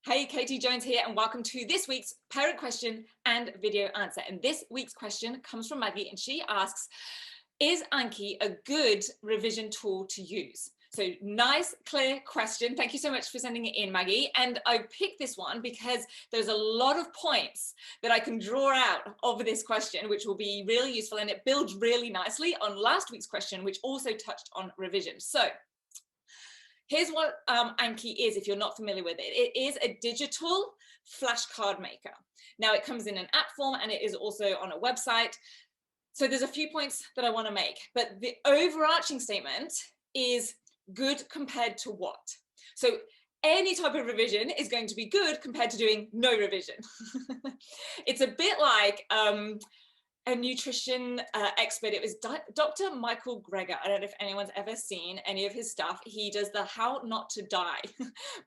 Hey, Katie Jones here, and welcome to this week's parent question and video answer. And this week's question comes from Maggie, and she asks, is Anki a good revision tool to use? So nice, clear question. Thank you so much for sending it in, Maggie. And I picked this one because there's a lot of points that I can draw out of this question, which will be really useful. And it builds really nicely on last week's question, which also touched on revision. So here's what Anki is, if you're not familiar with it. It is a digital flashcard maker. Now it comes in an app form and it is also on a website. So there's a few points that I want to make, but the overarching statement is good compared to what? So any type of revision is going to be good compared to doing no revision. It's a bit like a nutrition expert. It was Dr. Michael Greger. I don't know if anyone's ever seen any of his stuff. He does the How Not to Die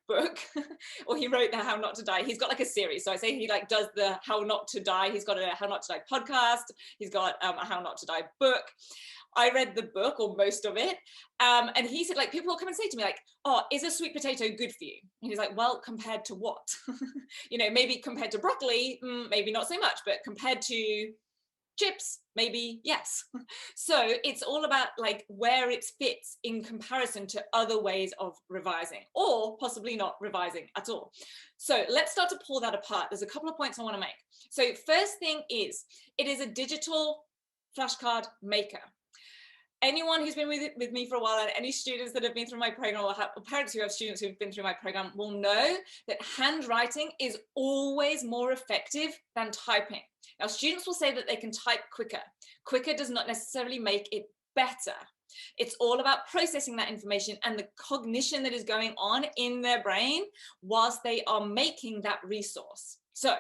book, or he wrote the How Not to Die. He's got like a series. So I say he like does the How Not to Die. He's got a How Not to Die podcast. He's got a How Not to Die book. I read the book, or most of it, and he said, like, people will come and say to me, like, oh, is a sweet potato good for you? And he's like, well, compared to what? You know, maybe compared to broccoli, maybe not so much, but compared to chips, maybe yes. So it's all about like where it fits in comparison to other ways of revising, or possibly not revising at all. So let's start to pull that apart. There's a couple of points I want to make. So first thing is, it is a digital flashcard maker. Anyone who's been with me for a while, and any students that have been through my program, or parents who have students who've been through my program, will know that handwriting is always more effective than typing. Now, students will say that they can type quicker. Quicker does not necessarily make it better. It's all about processing that information and the cognition that is going on in their brain whilst they are making that resource. So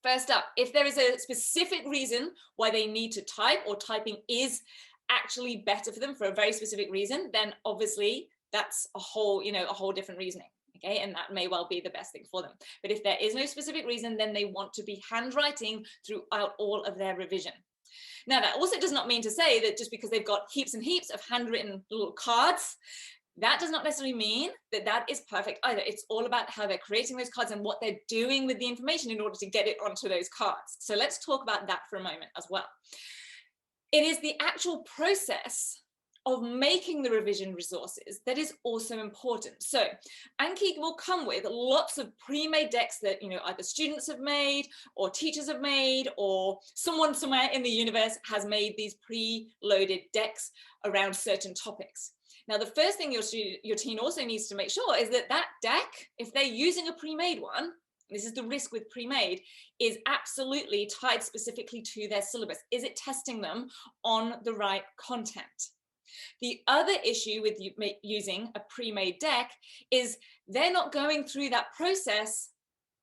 first up, if there is a specific reason why they need to type, or typing is actually better for them for a very specific reason, then obviously that's a whole different reasoning. Okay, and that may well be the best thing for them. But if there is no specific reason, then they want to be handwriting throughout all of their revision. Now, that also does not mean to say that just because they've got heaps and heaps of handwritten little cards, that does not necessarily mean that that is perfect either. It's all about how they're creating those cards and what they're doing with the information in order to get it onto those cards. So let's talk about that for a moment as well. It is the actual process of making the revision resources that is also important. So Anki will come with lots of pre-made decks that, you know, either students have made or teachers have made, or someone somewhere in the universe has made these pre-loaded decks around certain topics. Now, the first thing your teen also needs to make sure is that that deck, if they're using a pre-made one, this is the risk with pre-made, is absolutely tied specifically to their syllabus. Is it testing them on the right content? The other issue with using a pre-made deck is they're not going through that process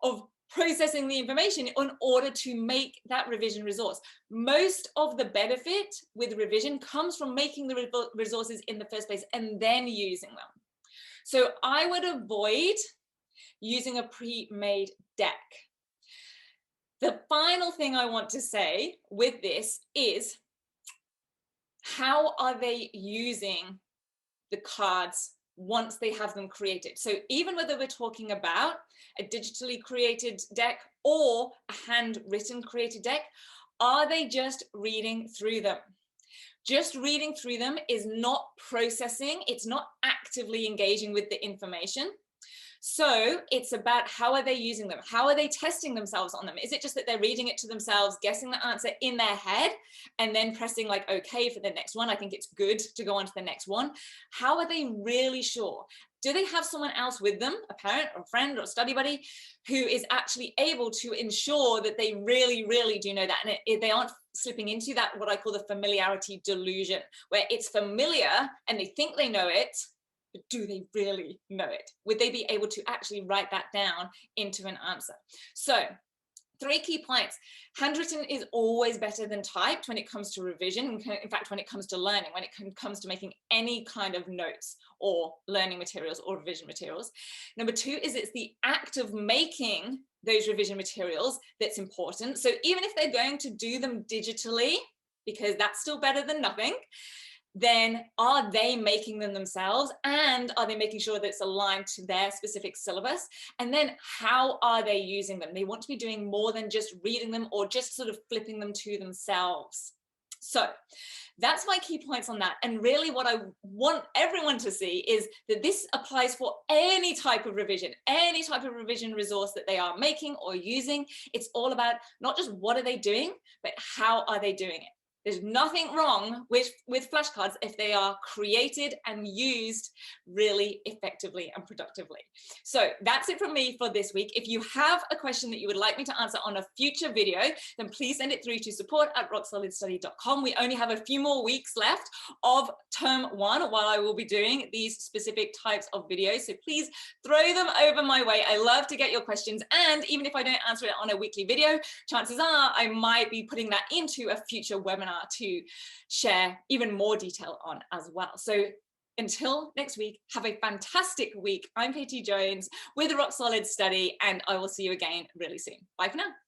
of processing the information in order to make that revision resource. Most of the benefit with revision comes from making the resources in the first place and then using them. So I would avoid using a pre-made deck. The final thing I want to say with this is, how are they using the cards once they have them created? So even whether we're talking about a digitally created deck or a handwritten created deck, are they just reading through them? Just reading through them is not processing. It's not actively engaging with the information. So it's about, how are they using them? How are they testing themselves on them? Is it just that they're reading it to themselves, guessing the answer in their head, and then pressing like, okay, for the next one? I think it's good to go on to the next one. How are they really sure? Do they have someone else with them, a parent or a friend or a study buddy, who is actually able to ensure that they really, really do know that? And they aren't slipping into that, what I call the familiarity delusion, where it's familiar and they think they know it, but do they really know it? Would they be able to actually write that down into an answer? So 3 key points. Handwritten is always better than typed when it comes to revision. In fact, when it comes to learning, when it comes to making any kind of notes or learning materials or revision materials. Number 2 is, it's the act of making those revision materials that's important. So even if they're going to do them digitally, because that's still better than nothing, then are they making them themselves, and are they making sure that it's aligned to their specific syllabus? And then how are they using them? They want to be doing more than just reading them or just sort of flipping them to themselves. So that's my key points on that. And really what I want everyone to see is that this applies for any type of revision resource that they are making or using. It's all about not just what are they doing, but how are they doing it? There's nothing wrong with flashcards if they are created and used really effectively and productively. So that's it from me for this week. If you have a question that you would like me to answer on a future video, then please send it through to support@rocksolidstudy.com. We only have a few more weeks left of term 1 while I will be doing these specific types of videos. So please throw them over my way. I love to get your questions. And even if I don't answer it on a weekly video, chances are I might be putting that into a future webinar to share even more detail on as well. So until next week, have a fantastic week. I'm Katie Jones with Rock Solid Study, and I will see you again really soon. Bye for now.